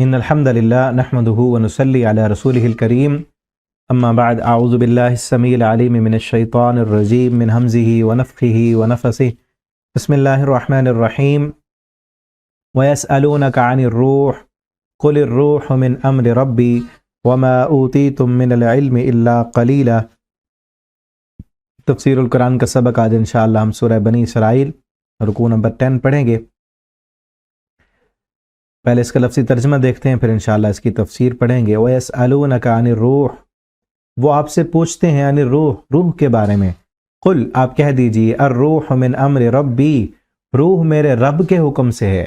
ان الحمد للہ نحمده ونصلی علی رسولہ الکریم اما بعد اعوذ باللہ السمیع العلیم من الشیطان الرجیم من ہمزہ ونفخہ ونفثہ بسم اللہ الرحمن الرحیم ویسألونک عن الروح قل الروح من امر ربی وما اوتیتم من العلم الا قلیلا۔ تفسیر القرآن کا سبق آج انشاءاللہ ہم سورہ بنی اسرائیل رکوع نمبر 10 پڑھیں گے۔ پہلے اس کا لفظی ترجمہ دیکھتے ہیں، پھر انشاءاللہ اس کی تفسیر پڑھیں گے۔ وَيَسْأَلُونَكَ عَنِ الرُّوحِ، وہ آپ سے پوچھتے ہیں عن الروح، روح کے بارے میں۔ قل، آپ کہہ دیجئے، الروح من امر ربی، روح میرے رب کے حکم سے ہے۔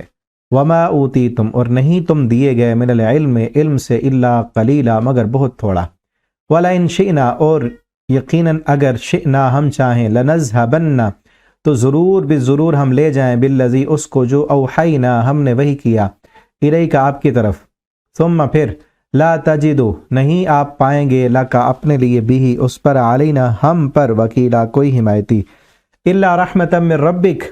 وما اوتیتم، اور نہیں تم دیے گئے، من العلم، علم سے، الا قلیلا، مگر بہت تھوڑا۔ وَلَئِن شِئْنَا، اور یقیناً اگر شئنا ہم چاہیں، لنذهبن، تو ضرور بضرور ہم لے جائیں، بالذی، اس کو جو اوحینا، ہم نے وحی کیا، الیک، آپ کی طرف، ثم پھر، لا تجدو، نہیں آپ پائیں گے، لکا، اپنے لیے، بھی، اس پر، علینا، ہم پر، وکیلا، کوئی حمایتی، الا رحمتا من ربک،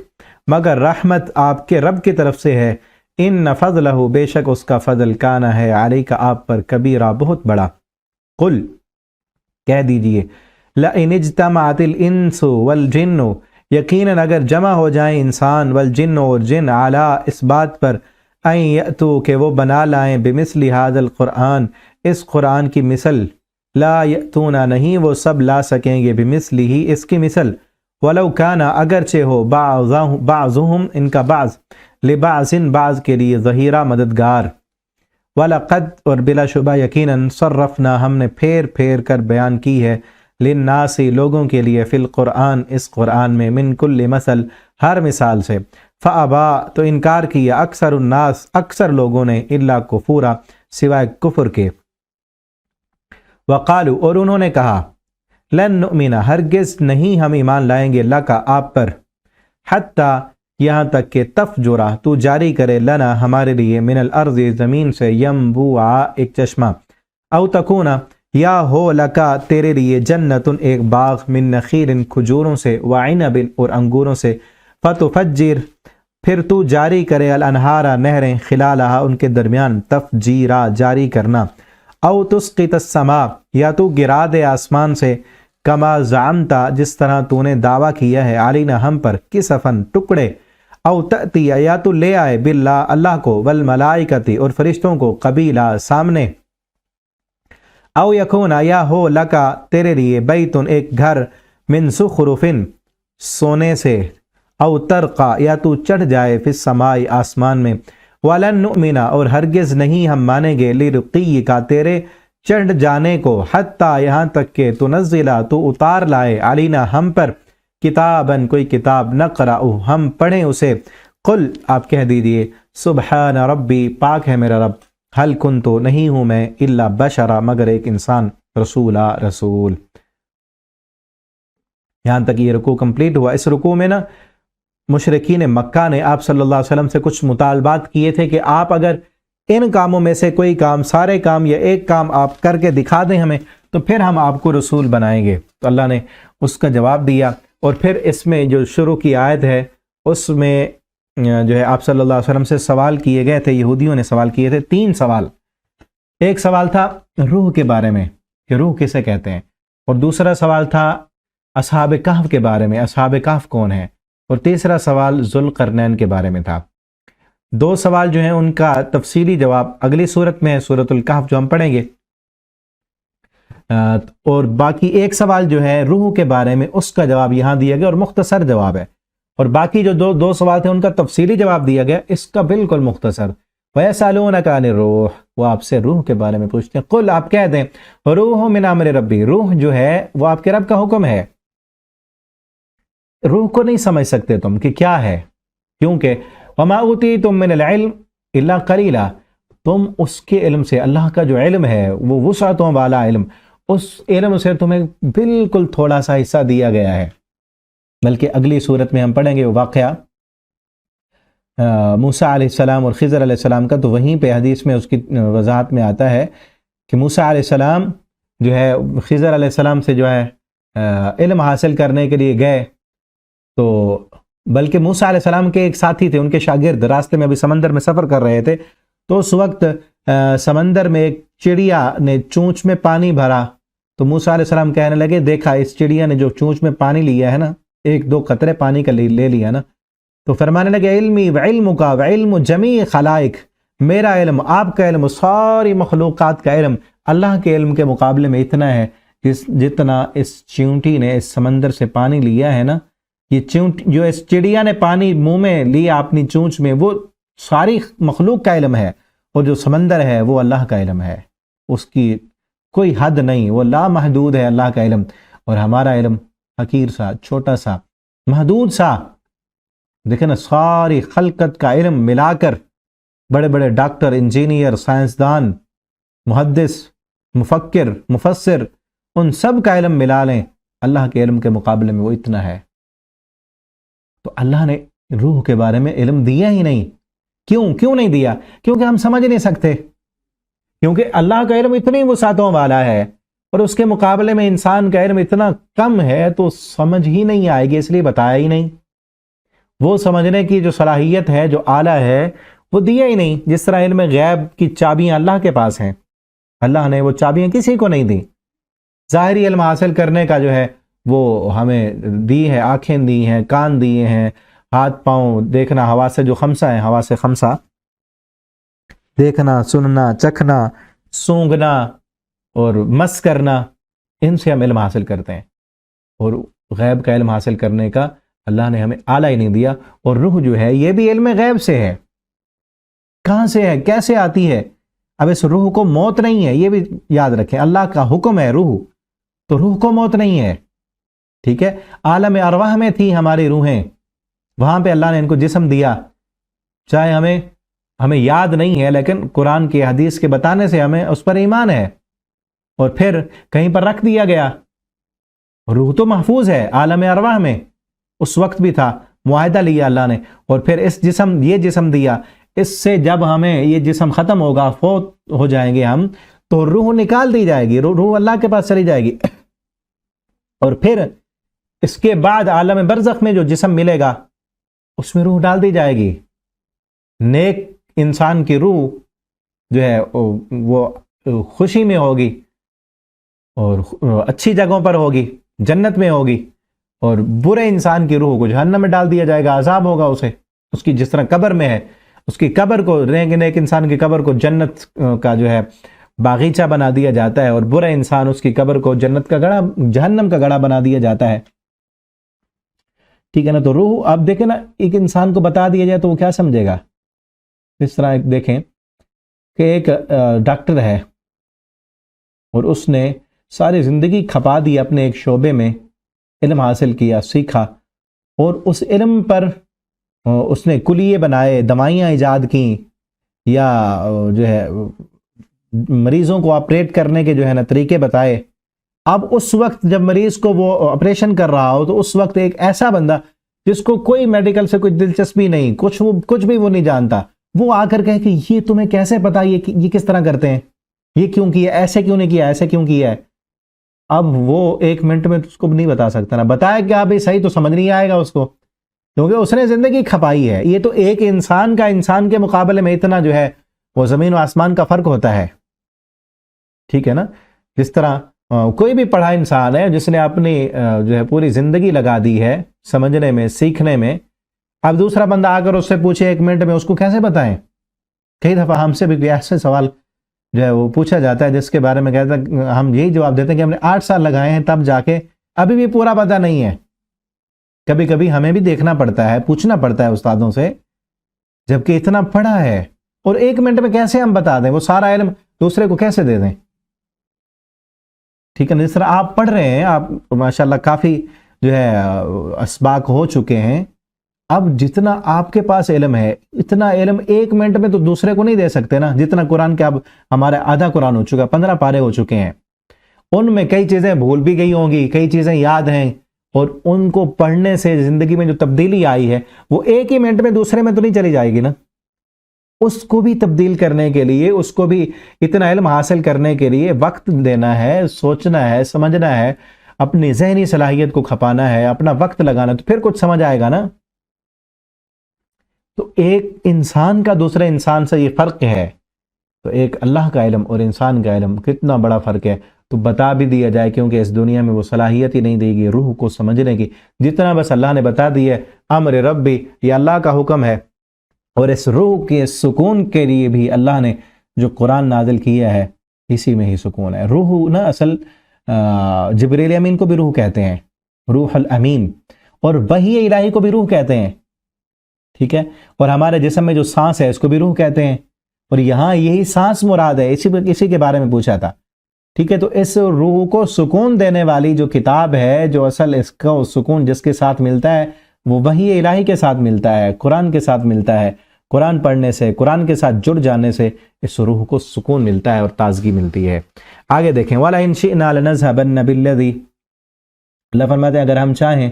مگر رحمت آپ کے رب کی طرف سے ہے، ان فضلہ، بے شک اس کا فضل، کانا ہے، علیک، آپ پر، کبیرہ، بہت بڑا۔ قل، کہہ دیجئے، لئن اجتمعت الانس والجن، یقیناً اگر جمع ہو جائیں انسان، والجن، اور جن، علی، اس بات پر، این یأتو، کہ وہ بنا لائیں، بمثل ھذا القرآن، اس قرآن کی مثل، لا یأتون، نہیں وہ سب لا سکیں گے، بمثلہ، اس کی مثل، ولو کانا، اگرچہ ہو، بعضهم، ان کا بعض، لبعض، بعض کے لیے، ظہیرہ، مددگار۔ وَلَقَدْ، اور بلا شبہ یقیناً، صرفنا، ہم نے پھیر پھیر کر بیان کی ہے، للناس، لوگوں کے لیے، فی القرآن، اس قرآن میں، من کل مثل، ہر مثال سے، فابا، تو انکار کیا، اکثر الناس، اکثر لوگوں نے، الا کفورا، سوائے کفر کے۔ وقالو، اور انہوں نے کہا، لن نؤمن، ہرگز نہیں ہم ایمان لائیں گے، لکا، آپ پر، حتی، یہاں تک کہ تفجرا، تو جاری کرے، لنا، ہمارے لیے، من الارض، زمین سے، ینبوعا، ایک چشمہ، او تکونا، یا ہو، لکا، تیرے لیے، جنتن، ایک باغ، من نخیل، کھجوروں سے، وعنب، اور انگوروں سے، فتفجر، پھر تو جاری کرے، الانہارا، نہریں، خلالہا، ان کے درمیان، تفجیرا، جاری کرنا، او تسقط السماء، یا تو گرا دے آسمان سے، کما زعمتا، جس طرح تو نے دعویٰ کیا ہے، علینا، ہم پر، کسفن، ٹکڑے، او تأتی، یا تو لے آئے، باللہ، اللہ کو، والملائکتی، اور فرشتوں کو، قبیلہ، سامنے، او یکونا، یا ہو، لکا، تیرے لیے، بیتن، ایک گھر، من زخرفن، سونے سے، او ترقا، یا تو چڑھ جائے، فی السماء، آسمان میں، ولن نؤمن، اور ہرگز نہیں ہم مانیں گے، لرقیک، تیرے چڑھ جانے کو، حتی، یہاں تک کہ تنزلہ، تو اتار لائے، علینا، ہم پر، کتابن، کوئی کتاب، نقرأ، ہم پڑھیں اسے۔ قل، آپ کہہ دیجئے، سبحان ربی، پاک ہے میرا رب، حل کنتو، نہیں ہوں میں، الا بشرا، مگر ایک انسان، رسولا، رسول۔ یہاں تک یہ رکوع کمپلیٹ ہوا۔ اس رکوع میں نا مشرکین مکہ نے آپ صلی اللہ علیہ وسلم سے کچھ مطالبات کیے تھے کہ آپ اگر ان کاموں میں سے کوئی کام، سارے کام یا ایک کام آپ کر کے دکھا دیں ہمیں، تو پھر ہم آپ کو رسول بنائیں گے۔ تو اللہ نے اس کا جواب دیا، اور پھر اس میں جو شروع کی آیت ہے اس میں جو ہے آپ صلی اللہ علیہ وسلم سے سوال کیے گئے تھے، یہودیوں نے سوال کیے تھے، 3 سوال۔ ایک سوال تھا روح کے بارے میں کہ روح کسے کہتے ہیں، اور دوسرا سوال تھا اصحاب کہف کے بارے میں، اصحاب کہف کون ہیں، اور تیسرا سوال ذوالقرنین کے بارے میں تھا۔ 2 سوال جو ہیں ان کا تفصیلی جواب اگلی صورت میں ہے، سورۃ الکہف جو ہم پڑھیں گے، اور باقی ایک سوال جو ہے روح کے بارے میں، اس کا جواب یہاں دیا گیا، اور مختصر جواب ہے، اور باقی جو دو سوال تھے ان کا تفصیلی جواب دیا گیا، اس کا بالکل مختصر۔ وَيَسْأَلُونَكَ عَنِ الرُّوحِ، وہ آپ سے روح کے بارے میں پوچھتے ہیں، قل، آپ کہہ دیں، روح من امر ربی، روح جو ہے وہ آپ کے رب کا حکم ہے۔ روح کو نہیں سمجھ سکتے تم کہ کیا ہے، کیونکہ وَمَا أُوتِيتُم مِّنَ الْعِلْمِ إِلَّا قَلِيلًا، تم اس کے علم سے، اللہ کا جو علم ہے وہ وسعتوں والا علم، اس علم سے تمہیں بالکل تھوڑا سا حصہ دیا گیا ہے۔ بلکہ اگلی صورت میں ہم پڑھیں گے واقعہ موسیٰ علیہ السلام اور خضر علیہ السلام کا، تو وہیں پہ حدیث میں اس کی وضاحت میں آتا ہے کہ موسیٰ علیہ السلام جو ہے خضر علیہ السلام سے جو ہے علم حاصل کرنے کے لیے گئے، تو بلکہ موسیٰ علیہ السلام کے ایک ساتھی تھے، ان کے شاگرد راستے میں ابھی سمندر میں سفر کر رہے تھے، تو اس وقت سمندر میں ایک چڑیا نے چونچ میں پانی بھرا تو موسیٰ علیہ السلام کہنے لگے دیکھا اس چڑیا نے جو چونچ میں پانی لیا ہے نا، ایک دو قطرے پانی کا لے لیا نا، تو فرمانے لگے علمی و علم کا و علم جمیع خلائق، میرا علم، آپ کا علم، ساری مخلوقات کا علم اللہ کے علم کے مقابلے میں اتنا ہے جتنا اس چیونٹی نے اس سمندر سے پانی لیا ہے نا، یہ جو اس چڑیا نے پانی منہ میں لیا اپنی چونچ میں، وہ ساری مخلوق کا علم ہے، اور جو سمندر ہے وہ اللہ کا علم ہے، اس کی کوئی حد نہیں، وہ لامحدود ہے اللہ کا علم، اور ہمارا علم حقیر سا، چھوٹا سا، محدود سا۔ دیکھیں نا، ساری خلقت کا علم ملا کر بڑے بڑے ڈاکٹر، انجینئر، سائنسدان، محدث، مفکر، مفسر، ان سب کا علم ملا لیں، اللہ کے علم کے مقابلے میں وہ اتنا ہے۔ تو اللہ نے روح کے بارے میں علم دیا ہی نہیں۔ کیوں نہیں دیا؟ کیونکہ ہم سمجھ نہیں سکتے، کیونکہ اللہ کا علم اتنی وسعتوں والا ہے اور اس کے مقابلے میں انسان کا علم اتنا کم ہے، تو سمجھ ہی نہیں آئے گی، اس لیے بتایا ہی نہیں۔ وہ سمجھنے کی جو صلاحیت ہے، جو آلہ ہے، وہ دیا ہی نہیں۔ جس طرح علم غیب کی چابیاں اللہ کے پاس ہیں، اللہ نے وہ چابیاں کسی کو نہیں دی۔ ظاہری علم حاصل کرنے کا جو ہے وہ ہمیں دی ہے، آنکھیں دی ہیں، کان دیے ہیں، ہاتھ پاؤں دیکھنا، حواس جو خمسہ ہیں، حواس خمسہ، دیکھنا، سننا، چکھنا، سونگھنا اور مس کرنا، ان سے ہم علم حاصل کرتے ہیں، اور غیب کا علم حاصل کرنے کا اللہ نے ہمیں آلہ ہی نہیں دیا۔ اور روح جو ہے یہ بھی علم غیب سے ہے، کہاں سے ہے، کیسے آتی ہے؟ اب اس روح کو موت نہیں ہے، یہ بھی یاد رکھیں، اللہ کا حکم ہے روح، تو روح کو موت نہیں ہے، ٹھیک ہے؟ عالم ارواح میں تھی ہماری روحیں، وہاں پہ اللہ نے ان کو جسم دیا، چاہے ہمیں یاد نہیں ہے، لیکن قرآن کی حدیث کے بتانے سے ہمیں اس پر ایمان ہے، اور پھر کہیں پر رکھ دیا گیا۔ روح تو محفوظ ہے عالم ارواح میں، اس وقت بھی تھا، معاہدہ لیا اللہ نے، اور پھر یہ جسم دیا، اس سے جب ہمیں یہ جسم ختم ہوگا، فوت ہو جائیں گے ہم، تو روح نکال دی جائے گی، روح اللہ کے پاس چلی جائے گی، اور پھر اس کے بعد عالم برزخ میں جو جسم ملے گا اس میں روح ڈال دی جائے گی۔ نیک انسان کی روح جو ہے وہ خوشی میں ہوگی اور اچھی جگہوں پر ہوگی، جنت میں ہوگی، اور برے انسان کی روح کو جہنم میں ڈال دیا جائے گا، عذاب ہوگا اسے، اس کی جس طرح قبر میں ہے، اس کی قبر کو، نیک انسان کی قبر کو جنت کا جو ہے باغیچہ بنا دیا جاتا ہے، اور برا انسان اس کی قبر کو جنت کا گڑھا، جہنم کا گڑھا بنا دیا جاتا ہے، ٹھیک ہے نا؟ تو روح، آپ دیکھیں نا، ایک انسان کو بتا دیا جائے تو وہ کیا سمجھے گا؟ اس طرح دیکھیں کہ ایک ڈاکٹر ہے اور اس نے ساری زندگی کھپا دی اپنے ایک شعبے میں، علم حاصل کیا، سیکھا، اور اس علم پر اس نے کلیے بنائے، دوائیاں ایجاد کی، یا جو ہے مریضوں کو آپریٹ کرنے کے جو ہے نا طریقے بتائے۔ اب اس وقت جب مریض کو وہ آپریشن کر رہا ہو، تو اس وقت ایک ایسا بندہ جس کو کوئی میڈیکل سے کوئی دلچسپی نہیں، کچھ بھی وہ نہیں جانتا، وہ آ کر کہے کہ یہ تمہیں کیسے پتا، یہ کس طرح کرتے ہیں، یہ کیوں کیا، ایسے کیوں نہیں کیا، ایسے کیوں کیا ہے؟ اب وہ ایک منٹ میں اس کو نہیں بتا سکتا، نا بتایا کیا بھی صحیح تو سمجھ نہیں آئے گا اس کو، کیونکہ اس نے زندگی کھپائی ہے۔ یہ تو ایک انسان کے مقابلے میں اتنا جو ہے وہ زمین و آسمان کا فرق ہوتا ہے، ٹھیک ہے نا؟ جس طرح کوئی بھی پڑھا انسان ہے جس نے اپنی جو ہے پوری زندگی لگا دی ہے سمجھنے میں، سیکھنے میں، اب دوسرا بندہ آ کر اس سے پوچھے ایک منٹ میں، اس کو کیسے بتائیں؟ کئی دفعہ ہم سے بھی ایسے سوال جو ہے وہ پوچھا جاتا ہے جس کے بارے میں کہتا ہے، ہم یہی جواب دیتے ہیں کہ ہم نے 8 سال لگائے ہیں، تب جا کے ابھی بھی پورا پتہ نہیں ہے۔ کبھی کبھی ہمیں بھی دیکھنا پڑتا ہے، پوچھنا پڑتا ہے استادوں سے، جبکہ اتنا پڑھا ہے، اور ایک منٹ میں کیسے ہم بتا دیں؟ وہ سارا علم دوسرے کو کیسے دے دیں؟ ٹھیک ہے نا؟ جس طرح آپ پڑھ رہے ہیں، آپ ماشاءاللہ کافی جو ہے اسباق ہو چکے ہیں، اب جتنا آپ کے پاس علم ہے، اتنا علم ایک منٹ میں تو دوسرے کو نہیں دے سکتے نا، جتنا قرآن کے اب ہمارے آدھا قرآن ہو چکا، 15 پارے ہو چکے ہیں، ان میں کئی چیزیں بھول بھی گئی ہوں گی، کئی چیزیں یاد ہیں، اور ان کو پڑھنے سے زندگی میں جو تبدیلی آئی ہے وہ ایک ہی منٹ میں دوسرے میں تو نہیں چلی جائے گی نا۔ اس کو بھی تبدیل کرنے کے لیے، اس کو بھی اتنا علم حاصل کرنے کے لیے وقت دینا ہے، سوچنا ہے، سمجھنا ہے، اپنی ذہنی صلاحیت کو کھپانا ہے، اپنا وقت لگانا، تو پھر کچھ سمجھ آئے گا نا۔ تو ایک انسان کا دوسرے انسان سے یہ فرق ہے تو ایک اللہ کا علم اور انسان کا علم کتنا بڑا فرق ہے، تو بتا بھی دیا جائے، کیونکہ اس دنیا میں وہ صلاحیت ہی نہیں دے گی روح کو سمجھنے کی، جتنا بس اللہ نے بتا دیا ہے امر ربی، یہ اللہ کا حکم ہے۔ اور اس روح کے سکون کے لیے بھی اللہ نے جو قرآن نازل کیا ہے اسی میں ہی سکون ہے۔ روح نا اصل جبریل امین کو بھی روح کہتے ہیں، روح الامین، اور وحی الہی کو بھی روح کہتے ہیں، ٹھیک ہے، اور ہمارے جسم میں جو سانس ہے اس کو بھی روح کہتے ہیں، اور یہاں یہی سانس مراد ہے، اسی کے بارے میں پوچھا تھا، ٹھیک ہے۔ تو اس روح کو سکون دینے والی جو کتاب ہے، جو اصل اس کا سکون جس کے ساتھ ملتا ہے وہ وحی الہی کے ساتھ ملتا ہے، قرآن کے ساتھ ملتا ہے۔ قرآن پڑھنے سے، قرآن کے ساتھ جڑ جانے سے اس روح کو سکون ملتا ہے اور تازگی ملتی ہے۔ آگے دیکھیں، وَلَئِن شِئْنَا لَنَذْهَبَنَّ بِالَّذِي، اللہ فرماتے ہیں اگر ہم چاہیں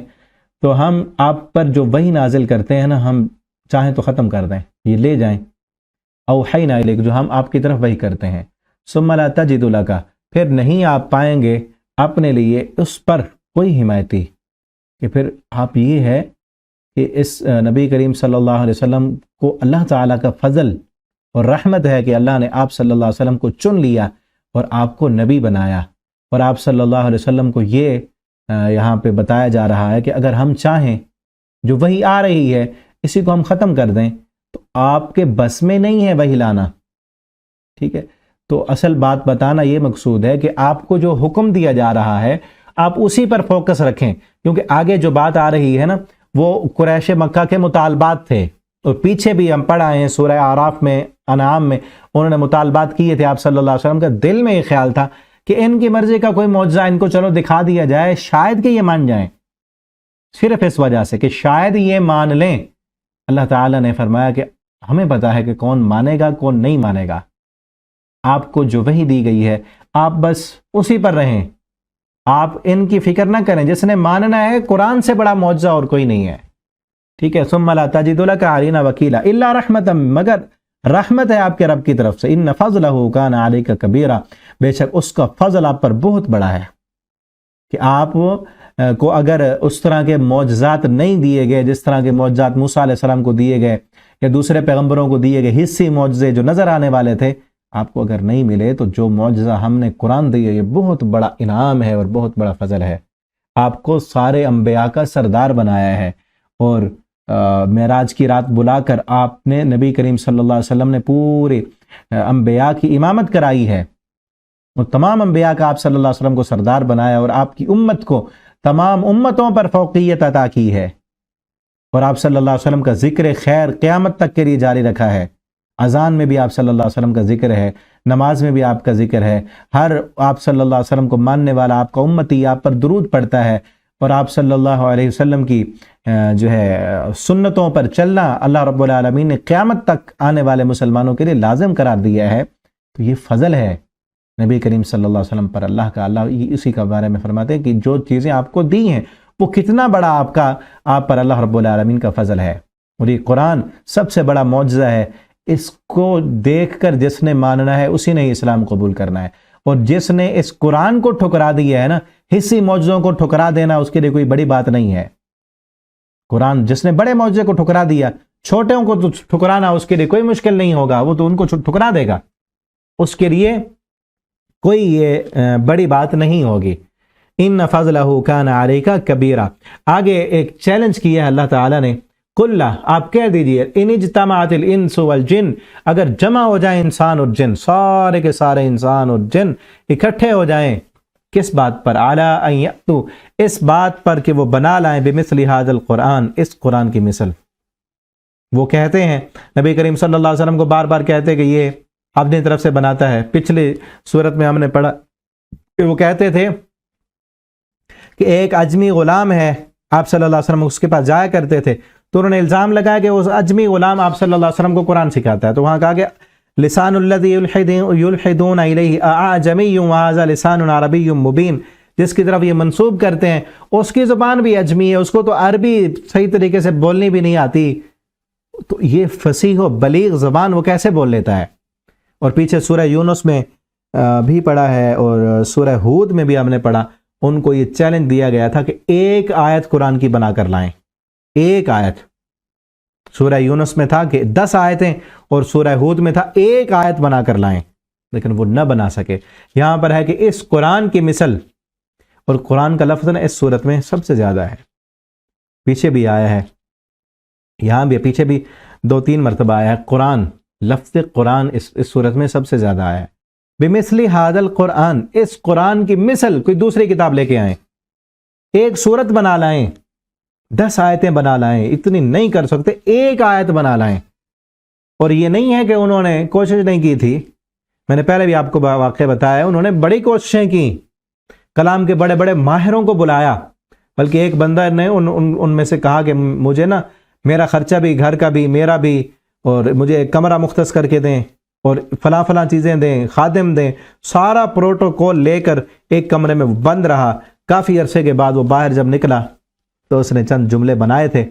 تو ہم آپ پر جو وحی نازل کرتے ہیں نا، ہم چاہیں تو ختم کر دیں، یہ لے جائیں، اوحینا الیک، جو ہم آپ کی طرف وحی کرتے ہیں، ثم لا تجد لک، پھر نہیں آپ پائیں گے اپنے لیے اس پر کوئی حمایتی، کہ پھر آپ یہ ہے کہ اس نبی کریم صلی اللہ علیہ وسلم کو اللہ تعالیٰ کا فضل اور رحمت ہے کہ اللہ نے آپ صلی اللہ علیہ وسلم کو چن لیا اور آپ کو نبی بنایا، اور آپ صلی اللہ علیہ وسلم کو یہ یہاں پہ بتایا جا رہا ہے کہ اگر ہم چاہیں جو وحی آ رہی ہے اسی کو ہم ختم کر دیں تو آپ کے بس میں نہیں ہے وحی لانا، ٹھیک ہے۔ تو اصل بات بتانا یہ مقصود ہے کہ آپ کو جو حکم دیا جا رہا ہے آپ اسی پر فوکس رکھیں، کیونکہ آگے جو بات آ رہی ہے نا وہ قریش مکہ کے مطالبات تھے، اور پیچھے بھی ہم پڑھ آئے ہیں سورہ اعراف میں، انعام میں، انہوں نے مطالبات کیے تھے، آپ صلی اللہ علیہ وسلم کا دل میں یہ خیال تھا کہ ان کی مرضی کا کوئی معجزہ ان کو چلو دکھا دیا جائے، شاید کہ یہ مان جائیں، صرف اس وجہ سے کہ شاید یہ مان لیں۔ اللہ تعالیٰ نے فرمایا کہ ہمیں پتا ہے کہ کون مانے گا کون نہیں مانے گا، آپ کو جو وحی دی گئی ہے آپ بس اسی پر رہیں، آپ ان کی فکر نہ کریں، جس نے ماننا ہے قرآن سے بڑا معجزہ اور کوئی نہیں ہے، ٹھیک ہے۔ ثم لا تجد لک علینا وکیلا الا رحمتا، مگر رحمت ہے آپ کے رب کی طرف سے، ان فضلہ کان علیک کبیرا، بے شک اس کا فضل آپ پر بہت بڑا ہے، کہ آپ کو اگر اس طرح کے معجزات نہیں دیے گئے جس طرح کے معجزات موسیٰ علیہ السلام کو دیے گئے یا دوسرے پیغمبروں کو دیے گئے حصی معجزے جو نظر آنے والے تھے، آپ کو اگر نہیں ملے تو جو معجزہ ہم نے قرآن دی ہے یہ بہت بڑا انعام ہے اور بہت بڑا فضل ہے۔ آپ کو سارے انبیاء کا سردار بنایا ہے، اور معراج کی رات بلا کر آپ نے نبی کریم صلی اللہ علیہ وسلم نے پورے انبیاء کی امامت کرائی ہے، اور تمام انبیاء کا آپ صلی اللہ علیہ وسلم کو سردار بنایا، اور آپ کی امت کو تمام امتوں پر فوقیت عطا کی ہے، اور آپ صلی اللہ علیہ وسلم کا ذکر خیر قیامت تک کے لیے جاری رکھا ہے۔ اذان میں بھی آپ صلی اللہ علیہ وسلم کا ذکر ہے، نماز میں بھی آپ کا ذکر ہے، ہر آپ صلی اللہ علیہ وسلم کو ماننے والا آپ کا امتی آپ پر درود پڑھتا ہے، اور آپ صلی اللہ علیہ وسلم کی جو ہے سنتوں پر چلنا اللہ رب العالمین نے قیامت تک آنے والے مسلمانوں کے لیے لازم قرار دیا ہے۔ تو یہ فضل ہے نبی کریم صلی اللہ علیہ وسلم پر اللہ کا۔ اللہ اسی کا بارے میں فرماتے ہیں کہ جو چیزیں آپ کو دی ہیں وہ کتنا بڑا آپ پر اللہ رب العالمین کا فضل ہے، اور یہ قرآن سب سے بڑا معجزہ ہے، اس کو دیکھ کر جس نے ماننا ہے اسی نے اسلام قبول کرنا ہے، اور جس نے اس قرآن کو ٹھکرا دیا ہے نا، حصی معجزوں کو ٹھکرا دینا اس کے لیے کوئی بڑی بات نہیں ہے۔ قرآن جس نے بڑے معجزے کو ٹھکرا دیا، چھوٹوں کو تو ٹھکرانا اس کے لیے کوئی مشکل نہیں ہوگا، وہ تو ان کو ٹھکرا دے گا، اس کے لیے کوئی یہ بڑی بات نہیں ہوگی۔ ان فضلہ کان علیک کبیرا، آگے ایک چیلنج کیا ہے اللہ تعالیٰ نے، قل آپ کہہ دیجئے ان اجتماعت الانس والجن، اگر جمع ہو جائیں انسان اور جن، سارے کے سارے انسان اور جن اکٹھے ہو جائیں، کس بات پر؟ علی ان یأتوا، اس بات پر کہ وہ بنا لائیں بمثل ھذا القرآن، اس قرآن کی مثل۔ وہ کہتے ہیں نبی کریم صلی اللہ علیہ وسلم کو بار بار کہتے کہ یہ اپنی طرف سے بناتا ہے، پچھلی صورت میں ہم نے پڑھا کہ وہ کہتے تھے کہ ایک اجمی غلام ہے، آپ صلی اللہ علیہ وسلم اس کے پاس جایا کرتے تھے، تو انہوں نے الزام لگایا کہ اس اجمی غلام آپ صلی اللہ علیہ وسلم کو قرآن سکھاتا ہے، تو وہاں کہا کہ لسان الذی یلحدون الیہ اعجمی وھذا لسان عربی مبین، جس کی طرف یہ منسوب کرتے ہیں اس کی زبان بھی اجمی ہے، اس کو تو عربی صحیح طریقے سے بولنی بھی نہیں آتی، تو یہ فصیح و بلیغ زبان وہ کیسے بول لیتا ہے؟ اور پیچھے سورہ یونس میں بھی پڑھا ہے اور سورہ ہود میں بھی ہم نے پڑھا، ان کو یہ چیلنج دیا گیا تھا کہ ایک آیت قرآن کی بنا کر لائیں، ایک آیت، سورہ یونس میں تھا کہ 10 آیتیں اور سورہ ہود میں تھا 1 آیت بنا کر لائیں، لیکن وہ نہ بنا سکے۔ یہاں پر ہے کہ اس قرآن کی مثل، اور قرآن کا لفظ نا اس صورت میں سب سے زیادہ ہے، پیچھے بھی آیا ہے، یہاں بھی پیچھے بھی 2-3 مرتبہ آیا ہے قرآن، لفظ قرآن اس صورت میں سب سے زیادہ آیا ہے۔ بمثل ھذا القرآن، اس قرآن کی مثل کوئی دوسری کتاب لے کے آئیں، ایک سورت بنا لائیں، 10 آیتیں بنا لائیں، اتنی نہیں کر سکتے، 1 آیت بنا لائیں۔ اور یہ نہیں ہے کہ انہوں نے کوشش نہیں کی تھی، میں نے پہلے بھی آپ کو واقعہ بتایا، انہوں نے بڑی کوششیں کی، کلام کے بڑے بڑے ماہروں کو بلایا، بلکہ ایک بندہ نے ان میں سے کہا کہ مجھے نا میرا خرچہ بھی، گھر کا بھی، میرا بھی، اور مجھے ایک کمرہ مختص کر کے دیں، اور فلاں فلاں چیزیں دیں، خادم دیں، سارا پروٹوکول لے کر ایک کمرے میں بند رہا۔ کافی عرصے کے بعد وہ باہر جب نکلا تو اس نے چند جملے بنائے تھے،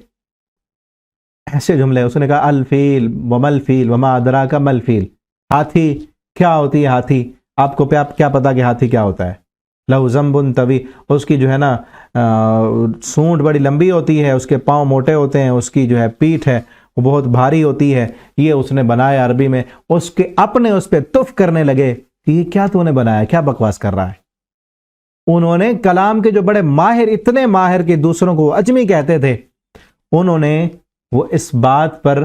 ایسے جملے، اس نے کہا الفیل ومل فیل وما ادراک مل فیل، ہاتھی کیا ہوتی ہے، ہاتھی آپ کو کیا پتا کہ ہاتھی کیا ہوتا ہے، لہو ذنب طویل، اس کی جو ہے نا سونڈ بڑی لمبی ہوتی ہے، اس کے پاؤں موٹے ہوتے ہیں، اس کی جو ہے پیٹھ ہے وہ بہت بھاری ہوتی ہے۔ یہ اس نے بنایا عربی میں، اس کے اپنے اس پہ تف کرنے لگے کہ یہ کیا تو نے بنایا، کیا بکواس کر رہا ہے۔ انہوں نے کلام کے جو بڑے ماہر، اتنے ماہر کہ دوسروں کو اجمی کہتے تھے، انہوں نے وہ اس بات پر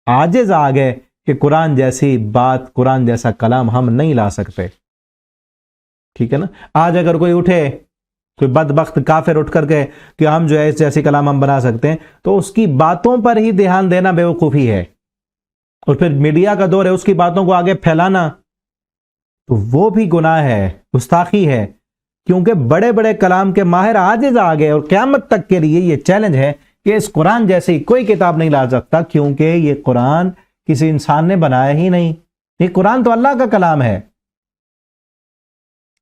عاجز آ گئے کہ قرآن جیسی بات، قرآن جیسا کلام ہم نہیں لا سکتے۔ ٹھیک ہے نا، آج اگر کوئی اٹھے، کوئی بدبخت کافر اٹھ کر کے کہ ہم جو ہے اس جیسی کلام ہم بنا سکتے ہیں، تو اس کی باتوں پر ہی دھیان دینا بیوقوفی ہے، اور پھر میڈیا کا دور ہے، اس کی باتوں کو آگے پھیلانا تو وہ بھی گناہ ہے، گستاخی ہے، کیونکہ بڑے بڑے کلام کے ماہر عاجز آ گئے، اور قیامت تک کے لیے یہ چیلنج ہے کہ اس قرآن جیسی کوئی کتاب نہیں لا سکتا، کیونکہ یہ قرآن کسی انسان نے بنایا ہی نہیں، یہ قرآن تو اللہ کا کلام ہے۔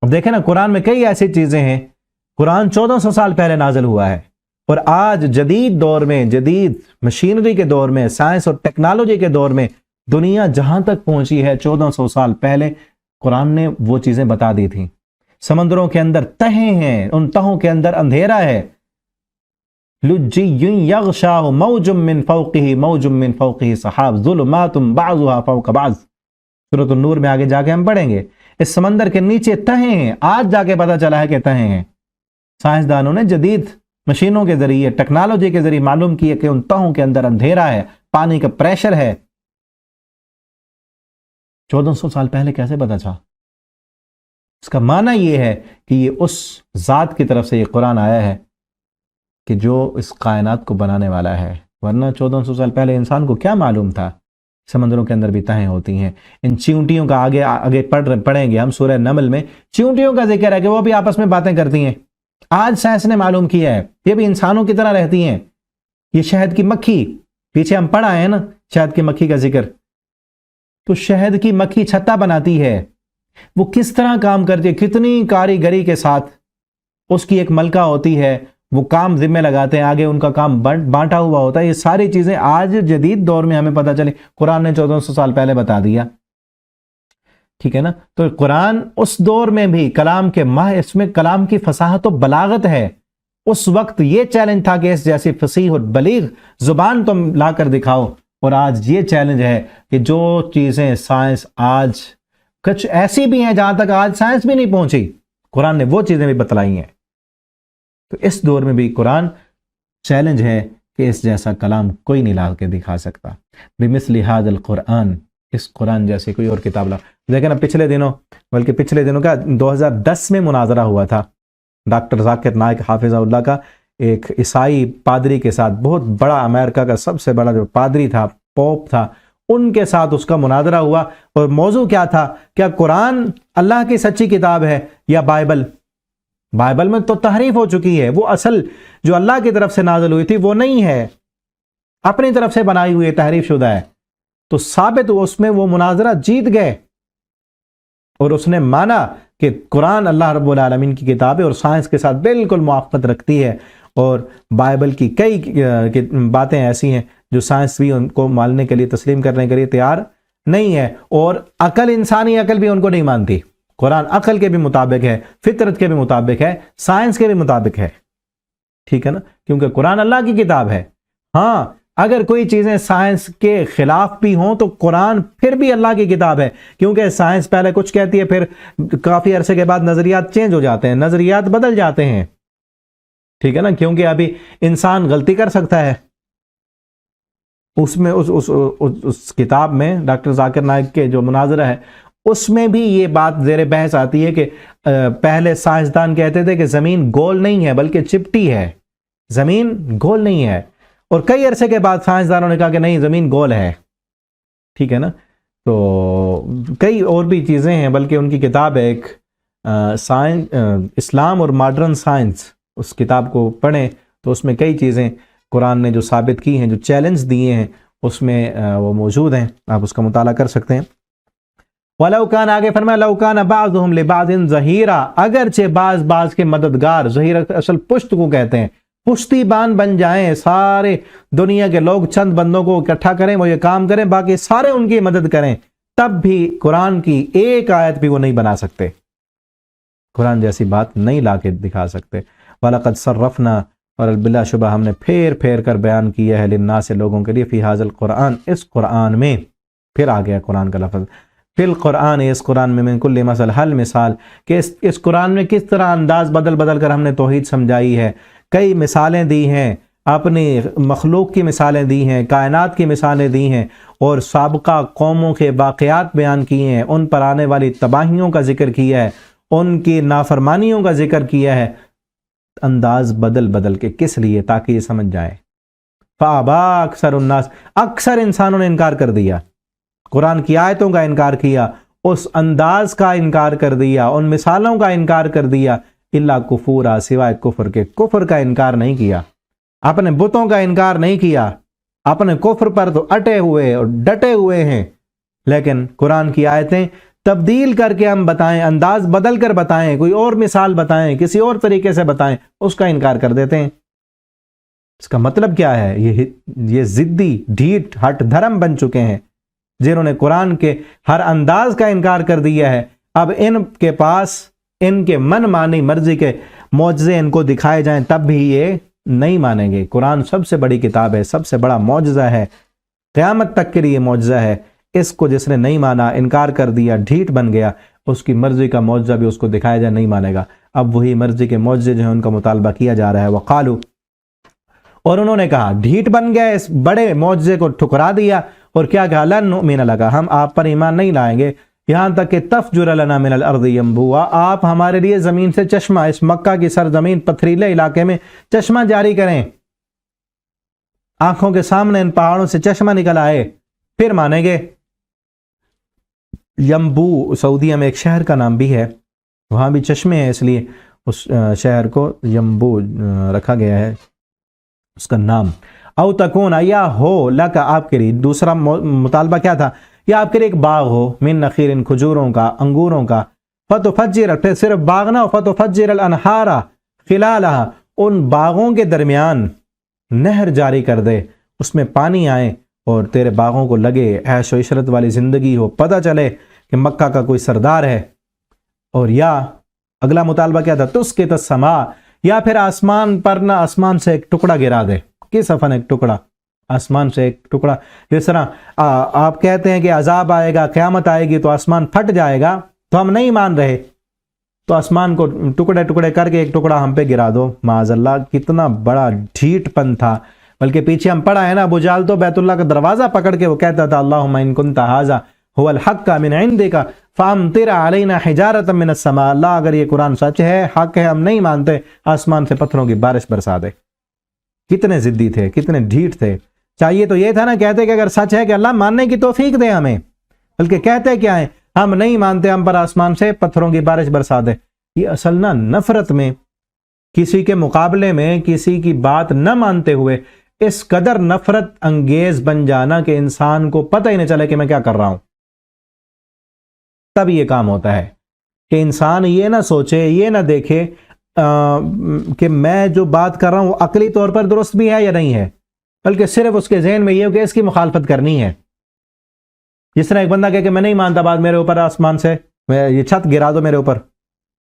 اب دیکھیں نا، قرآن میں کئی ایسی چیزیں ہیں، قرآن 1400 سال پہلے نازل ہوا ہے، اور آج جدید دور میں، جدید مشینری کے دور میں، سائنس اور ٹیکنالوجی کے دور میں دنیا جہاں تک پہنچی ہے، 1400 سال پہلے قرآن نے وہ چیزیں بتا دی تھیں۔ سمندروں کے اندر تہیں ہیں، ان تہوں کے اندر اندھیرا ہے، لجی یغشاہ موج من فوقہ موج من فوقہ سحاب ظلمات بعضها فوق بعض، سورۃ النور میں آگے جا کے ہم پڑھیں گے، اس سمندر کے نیچے تہیں ہیں، آج جا کے پتہ چلا ہے کہ تہیں ہیں۔ سائنسدانوں نے جدید مشینوں کے ذریعے، ٹیکنالوجی کے ذریعے معلوم کیا کہ ان تہوں کے اندر اندھیرا ہے، پانی کا پریشر ہے۔ 1400 سال پہلے کیسے پتا چلا؟ اس کا معنی یہ ہے کہ یہ اس ذات کی طرف سے یہ قرآن آیا ہے کہ جو اس کائنات کو بنانے والا ہے، ورنہ 1400 سال پہلے انسان کو کیا معلوم تھا سمندروں کے اندر بھی تہیں ہوتی ہیں۔ ان چیونٹیوں کا آگے پڑھیں گے ہم سورہ نمل میں، چیونٹیوں کا ذکر ہے کہ وہ بھی آپس میں باتیں کرتی ہیں، آج سائنس نے معلوم کیا ہے، یہ بھی انسانوں کی طرح رہتی ہیں۔ یہ شہد کی مکھی، پیچھے ہم پڑھا ہے نا شہد کی مکھی کا ذکر، تو شہد کی مکھی چھتا بناتی ہے، وہ کس طرح کام کرتی ہے، کتنی کاریگری کے ساتھ، اس کی ایک ملکہ ہوتی ہے، وہ کام ذمہ لگاتے ہیں، آگے ان کا کام بانٹا ہوا ہوتا ہے۔ یہ ساری چیزیں آج جدید دور میں ہمیں پتہ چلی، قرآن نے 1400 سال پہلے بتا دیا۔ ٹھیک ہے نا، تو قرآن اس دور میں بھی کلام کے اس میں کلام کی فصاحت و بلاغت ہے۔ اس وقت یہ چیلنج تھا کہ اس جیسی فصیح اور بلیغ زبان تم لا کر دکھاؤ، اور آج یہ چیلنج ہے کہ جو چیزیں سائنس آج کچھ ایسی بھی ہیں جہاں تک آج سائنس بھی نہیں پہنچی، قرآن نے وہ چیزیں بھی بتلائی ہیں۔ تو اس دور میں بھی قرآن چیلنج ہے کہ اس جیسا کلام کوئی نہیں لا کے دکھا سکتا۔ بمثل ھذا القرآن، اس قرآن جیسے کوئی اور کتاب لا۔ لیکن اب پچھلے دنوں کا 2010 میں مناظرہ ہوا تھا ڈاکٹر ذاکر نائک حافظہ اللہ کا ایک عیسائی پادری کے ساتھ، بہت بڑا، امریکہ کا سب سے بڑا جو پادری تھا، پوپ تھا، ان کے ساتھ اس کا مناظرہ ہوا، اور موضوع کیا تھا؟ کیا قرآن اللہ کی سچی کتاب ہے یا بائبل؟ بائبل میں تو تحریف ہو چکی ہے، وہ اصل جو اللہ کی طرف سے نازل ہوئی تھی وہ نہیں ہے، اپنی طرف سے بنائی ہوئی تحریف شدہ ہے۔ تو ثابت ہوا، اس میں وہ مناظرہ جیت گئے، اور اس نے مانا کہ قرآن اللہ رب العالمین کی کتاب ہے اور سائنس کے ساتھ بالکل موافقت رکھتی ہے، اور بائبل کی کئی باتیں ایسی ہیں جو سائنس بھی ان کو ماننے کے لیے، تسلیم کرنے کے لیے تیار نہیں ہے، اور عقل، انسانی عقل بھی ان کو نہیں مانتی۔ قرآن عقل کے بھی مطابق ہے، فطرت کے بھی مطابق ہے، سائنس کے بھی مطابق ہے۔ ٹھیک ہے نا، کیونکہ قرآن اللہ کی کتاب ہے۔ ہاں، اگر کوئی چیزیں سائنس کے خلاف بھی ہوں تو قرآن پھر بھی اللہ کی کتاب ہے، کیونکہ سائنس پہلے کچھ کہتی ہے، پھر کافی عرصے کے بعد نظریات چینج ہو جاتے ہیں، نظریات بدل جاتے ہیں، ٹھیک ہے نا، کیونکہ ابھی انسان غلطی کر سکتا ہے۔ اس میں اس کتاب میں ڈاکٹر ذاکر نائک کے جو مناظرہ ہے اس میں بھی یہ بات زیر بحث آتی ہے کہ پہلے سائنسدان کہتے تھے کہ زمین گول نہیں ہے بلکہ چپٹی ہے، زمین گول نہیں ہے، اور کئی عرصے کے بعد سائنسدانوں نے کہا کہ نہیں زمین گول ہے، ٹھیک ہے نا۔ تو کئی اور بھی چیزیں ہیں، بلکہ ان کی کتاب ہے ایک اسلام اور ماڈرن سائنس، اس کتاب کو پڑھیں تو اس میں کئی چیزیں قرآن نے جو ثابت کی ہیں، جو چیلنج دیے ہیں، اس میں وہ موجود ہیں، آپ اس کا مطالعہ کر سکتے ہیں۔ وَلَوْ كَانَ آگے فرمایا لَوْ كَانَ بَعْضُهُمْ لِبَعْضٍ ظَهِيرًا، اگرچہ بعض کے مددگار، ظہیر اصل پشت کو کہتے ہیں، پشتی بان بن جائیں، سارے دنیا کے لوگ چند بندوں کو اکٹھا کریں، وہ یہ کام کریں، باقی سارے ان کی مدد کریں، تب بھی قرآن کی ایک آیت بھی وہ نہیں بنا سکتے، قرآن جیسی بات نہیں لا کے دکھا سکتے۔ وَلَقَدْ صَرَّفْنَا، اور بلا شبہ ہم نے پھیر پھیر کر بیان کیا ہے، للناس لوگوں کے لیے، فی ھذا القرآن، اس قرآن میں، پھر آ گیا قرآن کا لفظ، فی القرآن، اس قرآن میں، من کل مثل، ہر مثال، کہ اس قرآن میں کس طرح انداز بدل بدل کر ہم نے توحید سمجھائی ہے، کئی مثالیں دی ہیں، اپنی مخلوق کی مثالیں دی ہیں، کائنات کی مثالیں دی ہیں، اور سابقہ قوموں کے واقعات بیان کیے ہیں، ان پر آنے والی تباہیوں کا ذکر کیا ہے، ان کی نافرمانیوں کا ذکر کیا ہے، انداز بدل بدل کے، کس لیے؟ تاکہ یہ سمجھ جائیں۔ فَأَبَىٰ أَكْثَرُ النَّاسِ، اکثر انسانوں نے انکار کر دیا، قرآن کی آیتوں کا انکار کیا، اس انداز کا انکار کر دیا، ان مثالوں کا انکار کر دیا، الا کفورا، سوائے کفر کے، کفر کا انکار نہیں کیا، اپنے بتوں کا انکار نہیں کیا، اپنے کفر پر تو اٹے ہوئے اور ڈٹے ہوئے ہیں، لیکن قرآن کی آیتیں تبدیل کر کے ہم بتائیں، انداز بدل کر بتائیں، کوئی اور مثال بتائیں، کسی اور طریقے سے بتائیں، اس کا انکار کر دیتے ہیں۔ اس کا مطلب کیا ہے؟ یہ ضدی، ڈھیٹ، ہٹ دھرم بن چکے ہیں، جنہوں نے قرآن کے ہر انداز کا انکار کر دیا ہے۔ اب ان کے پاس ان کے من مانی مرضی کے معجزے ان کو دکھائے جائیں تب بھی یہ نہیں مانیں گے۔ قرآن سب سے بڑی کتاب ہے، سب سے بڑا معجزہ ہے، قیامت تک کے لیے معجزہ ہے۔ اس کو جس نے نہیں مانا، انکار کر دیا، ڈھیٹ بن گیا، اس کی مرضی کا معجزہ بھی اس کو دکھایا جائے نہیں مانے گا۔ اب وہی مرضی کے معجزے جو ہیں ان کا مطالبہ کیا جا رہا ہے۔ وقالو، اور انہوں نے کہا، ڈھیٹ بن گئے، اس بڑے معجزے کو ٹھکرا دیا، اور کیا کہا؟ لن نؤمن لک، ہم آپ پر ایمان نہیں لائیں گے، یہاں تک کہ تفجر لنا من الارض ینبوعا، آپ ہمارے لیے زمین سے چشمہ، اس مکہ کی سرزمین پتھریلے علاقے میں چشمہ جاری کریں، آنکھوں کے سامنے ان پہاڑوں سے چشمہ نکل آئے، پھر مانیں گے۔ ینبوع سعودیہ میں ایک شہر کا نام بھی ہے، وہاں بھی چشمے ہیں، اس لیے اس شہر کو ینبوع رکھا گیا ہے اس کا نام۔ او تکون، یا ہو، لکا آپ کے لیے، دوسرا مطالبہ کیا تھا؟ یا آپ کے لیے ایک باغ ہو، من نخیل، ان کھجوروں کا، انگوروں کا، فتفجر، پھر صرف باغ نہ ہو، فتفجر الانہار خلالہا، ان باغوں کے درمیان نہر جاری کر دے، اس میں پانی آئے اور تیرے باغوں کو لگے، عیش و عشرت والی زندگی ہو، پتہ چلے کہ مکہ کا کوئی سردار ہے۔ اور یا اگلا مطالبہ کیا تھا؟ تسقط السماء، یا پھر آسمان پر نہ، آسمان سے ایک ٹکڑا گرا دے، کس افن ایک ٹکڑا، آسمان سے ایک ٹکڑا، جس طرح آپ کہتے ہیں کہ عذاب آئے گا، قیامت آئے گی تو آسمان پھٹ جائے گا، تو ہم نہیں مان رہے، تو آسمان کو ٹکڑے ٹکڑے کر کے ایک ٹکڑا ہم پہ گرا دو۔ معاذ اللہ، کتنا بڑا ڈھیٹ پن تھا۔ بلکہ پیچھے ہم پڑھا ہے نا، ابو جہل تو بیت اللہ کا دروازہ پکڑ کے وہ کہتا تھا، اللہم ان کنت ھذا هو الحق من عندک فامطر علینا حجارۃ من السماء، اللہ اگر یہ قرآن سچ ہے، حق ہے، ہم نہیں مانتے، آسمان سے پتھروں کی بارش برسا دے۔ کتنے ضدی تھے، کتنے ڈھیٹ تھے۔ چاہیے تو یہ تھا نا، کہتے کہ اگر سچ ہے کہ اللہ ماننے کی توفیق دے ہمیں، بلکہ کہتے کیا ہیں؟ ہم نہیں مانتے، ہم پر آسمان سے پتھروں کی بارش برسا دے۔ یہ اصل نا نفرت میں، کسی کے مقابلے میں کسی کی بات نہ مانتے ہوئے اس قدر نفرت انگیز بن جانا کہ انسان کو پتہ ہی نہیں چلے کہ میں کیا کر رہا ہوں، تب یہ کام ہوتا ہے کہ انسان یہ نہ سوچے، یہ نہ دیکھے کہ میں جو بات کر رہا ہوں وہ عقلی طور پر درست بھی ہے یا نہیں ہے، بلکہ صرف اس کے ذہن میں یہ ہو کہ اس کی مخالفت کرنی ہے۔ جس طرح ایک بندہ کہے کہ میں نہیں مانتا بات، میرے اوپر آسمان سے یہ چھت گرا دو، میرے اوپر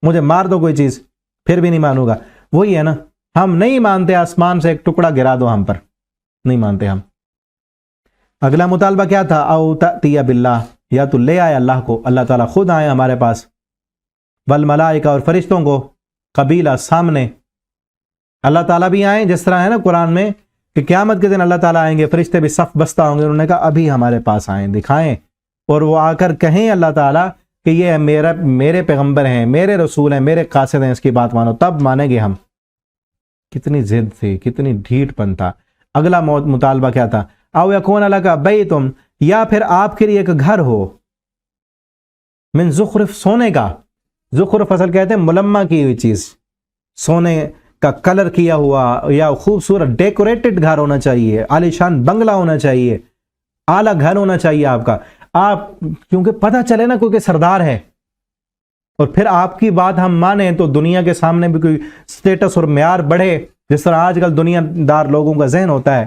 مجھے مار دو کوئی چیز، پھر بھی نہیں مانوں گا۔ وہی ہے نا، ہم نہیں مانتے، آسمان سے ایک ٹکڑا گرا دو ہم پر، نہیں مانتے ہم۔ اگلا مطالبہ کیا تھا؟ او تأتی باللہ، یا تو لے آئے اللہ کو، اللہ تعالیٰ خود آئے ہمارے پاس، والملائکہ، اور فرشتوں کو، قبیلہ، سامنے اللہ تعالیٰ بھی آئیں، جس طرح ہے نا قرآن میں کہ قیامت کے دن اللہ تعالیٰ آئیں گے، فرشتے بھی صف بستہ ہوں گے، انہوں نے کہا ابھی ہمارے پاس آئیں، دکھائیں، اور وہ آ کر کہیں اللہ تعالیٰ کہ یہ میرے پیغمبر ہیں، میرے رسول ہیں، میرے قاصد ہیں، اس کی بات مانو، تب مانیں گے ہم۔ کتنی ضد تھی، کتنی ڈھیٹ پن تھا۔ اگلا مطالبہ کیا تھا؟ او یکون لک بیتم، یا پھر آپ کے لیے ایک گھر ہو، من زخرف، سونے کا، زخرف اصل کہتے ہیں ملمع کی ہوئی چیز، سونے کا کلر کیا ہوا یا خوبصورت ڈیکوریٹڈ گھر ہونا چاہیے، عالیشان بنگلہ ہونا چاہیے، اعلیٰ گھر ہونا چاہیے آپ کا، آپ کیونکہ پتہ چلے نا کیونکہ سردار ہے، اور پھر آپ کی بات ہم مانیں تو دنیا کے سامنے بھی کوئی سٹیٹس اور معیار بڑھے، جس طرح آج کل دنیا دار لوگوں کا ذہن ہوتا ہے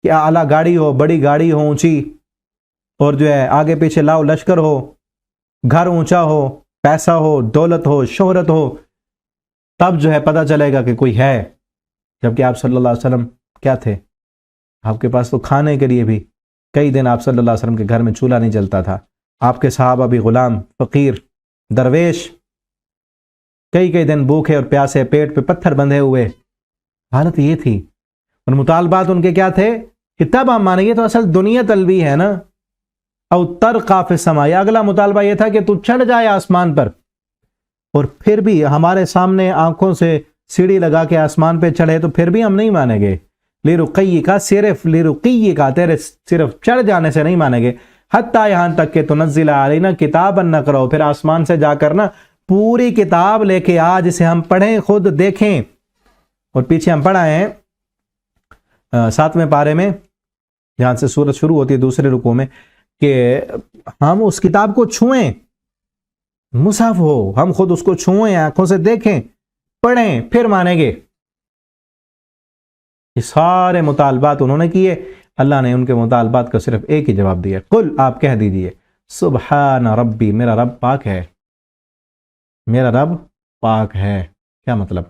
کہ اعلیٰ گاڑی ہو، بڑی گاڑی ہو اونچی، اور جو ہے آگے پیچھے لاؤ لشکر ہو، گھر اونچا ہو، پیسہ ہو، دولت ہو، شہرت ہو، تب جو ہے پتہ چلے گا کہ کوئی ہے۔ جبکہ آپ صلی اللہ علیہ وسلم کیا تھے؟ آپ کے پاس تو کھانے کے لیے بھی کئی دن آپ صلی اللہ علیہ وسلم کے گھر میں چولہا نہیں جلتا تھا، آپ کے صحابہ بھی غلام، فقیر، درویش، کئی دن بھوکے اور پیاسے، پیٹ پہ پتھر بندھے ہوئے، حالت یہ تھی۔ اور مطالبات ان کے کیا تھے کہ تب ہم مانیں گے، تو اصل دنیا طلبی ہے نا۔ او ترقی فی السماء، اگلا مطالبہ یہ تھا کہ تو چڑھ جائے آسمان پر، اور پھر بھی ہمارے سامنے آنکھوں سے سیڑھی لگا کے آسمان پہ چڑھے تو پھر بھی ہم نہیں مانیں گے۔ لرقی کا، صرف لرقی کا، تیرے صرف چڑھ جانے سے نہیں مانیں گے، حتیٰ یہاں تک کہ تنزل علینا کتابا نقرأ، پھر آسمان سے جا کر نا پوری کتاب لے کے آ، جسے ہم پڑھیں، خود دیکھیں۔ اور پیچھے ہم پڑھا ہے 7ویں پارے میں، جہاں سے سورت شروع ہوتی ہے دوسرے رکوع میں، کہ ہم اس کتاب کو چھوئیں، مصحف ہو، ہم خود اس کو چھوئیں، آنکھوں سے دیکھیں، پڑھیں، پھر مانیں گے۔ یہ سارے مطالبات انہوں نے کیے، اللہ نے ان کے مطالبات کا صرف ایک ہی جواب دیا، قل، آپ کہہ دیجئے، سبحان ربی، میرا رب پاک ہے، میرا رب پاک ہے۔ کیا مطلب؟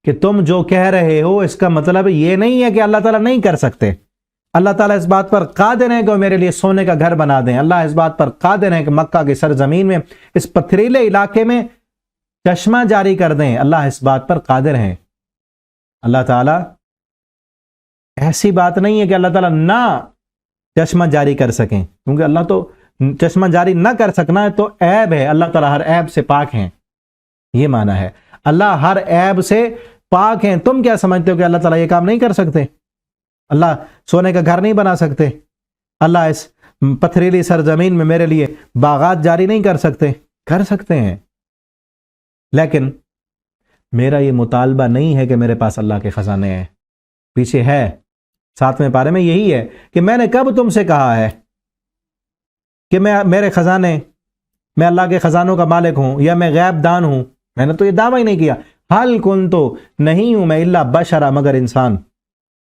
کہ تم جو کہہ رہے ہو اس کا مطلب یہ نہیں ہے کہ اللہ تعالیٰ نہیں کر سکتے۔ اللہ تعالیٰ اس بات پر قادر ہیں کہ وہ میرے لیے سونے کا گھر بنا دیں، اللہ اس بات پر قادر ہیں کہ مکہ کی سرزمین میں، اس پتھریلے علاقے میں چشمہ جاری کر دیں، اللہ اس بات پر قادر ہیں۔ اللہ تعالیٰ، ایسی بات نہیں ہے کہ اللہ تعالیٰ نہ چشمہ جاری کر سکیں، کیونکہ اللہ تو چشمہ جاری نہ کر سکنا ہے تو عیب ہے، اللہ تعالیٰ ہر عیب سے پاک ہیں، یہ معنی ہے، اللہ ہر عیب سے پاک ہیں۔ تم کیا سمجھتے ہو کہ اللہ تعالیٰ یہ کام نہیں کر سکتے؟ اللہ سونے کا گھر نہیں بنا سکتے؟ اللہ اس پتھریلی سرزمین میں میرے لیے باغات جاری نہیں کر سکتے؟ کر سکتے ہیں، لیکن میرا یہ مطالبہ نہیں ہے کہ میرے پاس اللہ کے خزانے ہیں، پیچھے ہے 7ویں پارے میں یہی ہے کہ میں نے کب تم سے کہا ہے کہ میرے خزانے، میں اللہ کے خزانوں کا مالک ہوں یا میں غیب دان ہوں؟ میں نے تو یہ دعویٰ ہی نہیں کیا۔ حل کنتو، نہیں ہوں میں، الا بشرا، مگر انسان،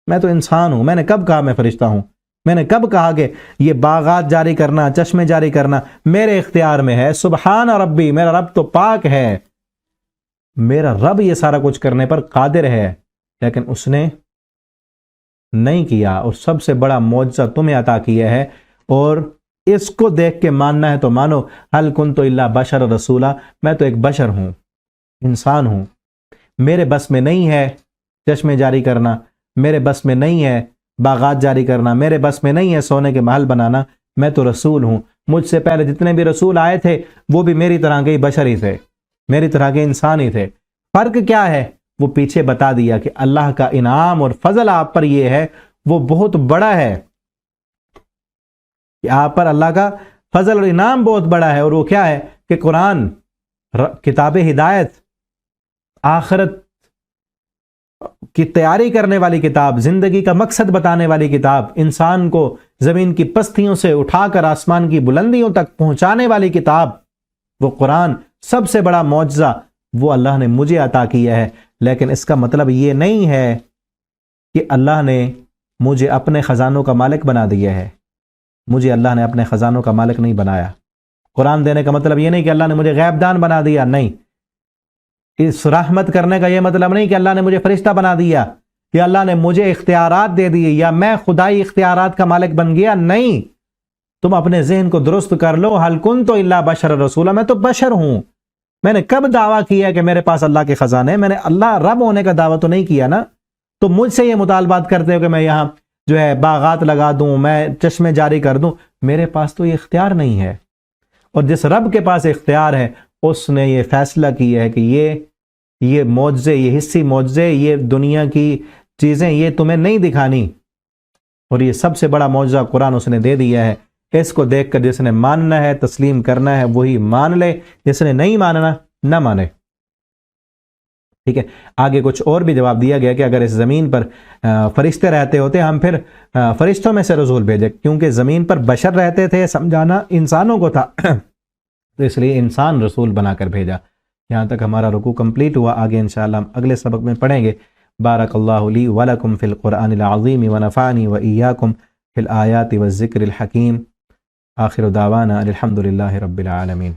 میں تو انسان ہوں۔ میں نے کب کہا میں فرشتہ ہوں؟ میں نے کب کہا کہ یہ باغات جاری کرنا، چشمے جاری کرنا میرے اختیار میں ہے؟ سبحان ربی، میرا رب تو پاک ہے، میرا رب یہ سارا کچھ کرنے پر قادر ہے، لیکن اس نے نہیں کیا۔ اور سب سے بڑا معجزہ تمہیں عطا کیا ہے، اور اس کو دیکھ کے ماننا ہے تو مانو، حل کنتو الا بشر رسولا، میں تو ایک بشر ہوں، انسان ہوں، میرے بس میں نہیں ہے چشمے جاری کرنا، میرے بس میں نہیں ہے باغات جاری کرنا، میرے بس میں نہیں ہے سونے کے محل بنانا، میں تو رسول ہوں۔ مجھ سے پہلے جتنے بھی رسول آئے تھے وہ بھی میری طرح کے بشر ہی تھے، میری طرح کے انسان ہی تھے۔ فرق کیا ہے وہ پیچھے بتا دیا کہ اللہ کا انعام اور فضل آپ پر یہ ہے، وہ بہت بڑا ہے، کہ آپ پر اللہ کا فضل اور انعام بہت بڑا ہے، اور وہ کیا ہے کہ قرآن، کتاب ہدایت، آخرت کی تیاری کرنے والی کتاب، زندگی کا مقصد بتانے والی کتاب، انسان کو زمین کی پستیوں سے اٹھا کر آسمان کی بلندیوں تک پہنچانے والی کتاب، وہ قرآن، سب سے بڑا معجزہ وہ اللہ نے مجھے عطا کیا ہے۔ لیکن اس کا مطلب یہ نہیں ہے کہ اللہ نے مجھے اپنے خزانوں کا مالک بنا دیا ہے، مجھے اللہ نے اپنے خزانوں کا مالک نہیں بنایا۔ قرآن دینے کا مطلب یہ نہیں کہ اللہ نے مجھے غیب دان بنا دیا، نہیں۔ اس رحمت کرنے کا یہ مطلب نہیں کہ اللہ نے مجھے فرشتہ بنا دیا، یا اللہ نے مجھے اختیارات دے دیے یا میں خدائی اختیارات کا مالک بن گیا. نہیں، تم اپنے ذہن کو درست کر لو. حل کنت الا بشر رسولا، میں تو بشر ہوں. میں نے کب دعویٰ کیا کہ میرے پاس اللہ کے خزانے ہیں؟ میں نے اللہ رب ہونے کا دعویٰ تو نہیں کیا نا. تو مجھ سے یہ مطالبات کرتے ہو کہ میں یہاں جو ہے باغات لگا دوں، میں چشمے جاری کر دوں. میرے پاس تو یہ اختیار نہیں ہے. اور جس رب کے پاس اختیار ہے اس نے یہ فیصلہ کیا ہے کہ یہ معجزے، یہ حصی معجزے، یہ دنیا کی چیزیں یہ تمہیں نہیں دکھانی. اور یہ سب سے بڑا معجزہ قرآن اس نے دے دیا ہے. اس کو دیکھ کر جس نے ماننا ہے، تسلیم کرنا ہے، وہی مان لے. جس نے نہیں ماننا نہ مانے. ٹھیک ہے. آگے کچھ اور بھی جواب دیا گیا کہ اگر اس زمین پر فرشتے رہتے ہوتے ہم پھر فرشتوں میں سے رسول بھیجے، کیونکہ زمین پر بشر رہتے تھے، سمجھانا انسانوں کو تھا تو اس لیے انسان رسول بنا کر بھیجا. یہاں تک ہمارا رکوع کمپلیٹ ہوا. آگے انشاءاللہ ہم اگلے سبق میں پڑھیں گے. بارک اللہ لی ولکم فی القرآن العظیم ونفعنی وإیاکم فی الآیات والذکر الحکیم. آخر دعوانا الحمد للہ رب العالمین.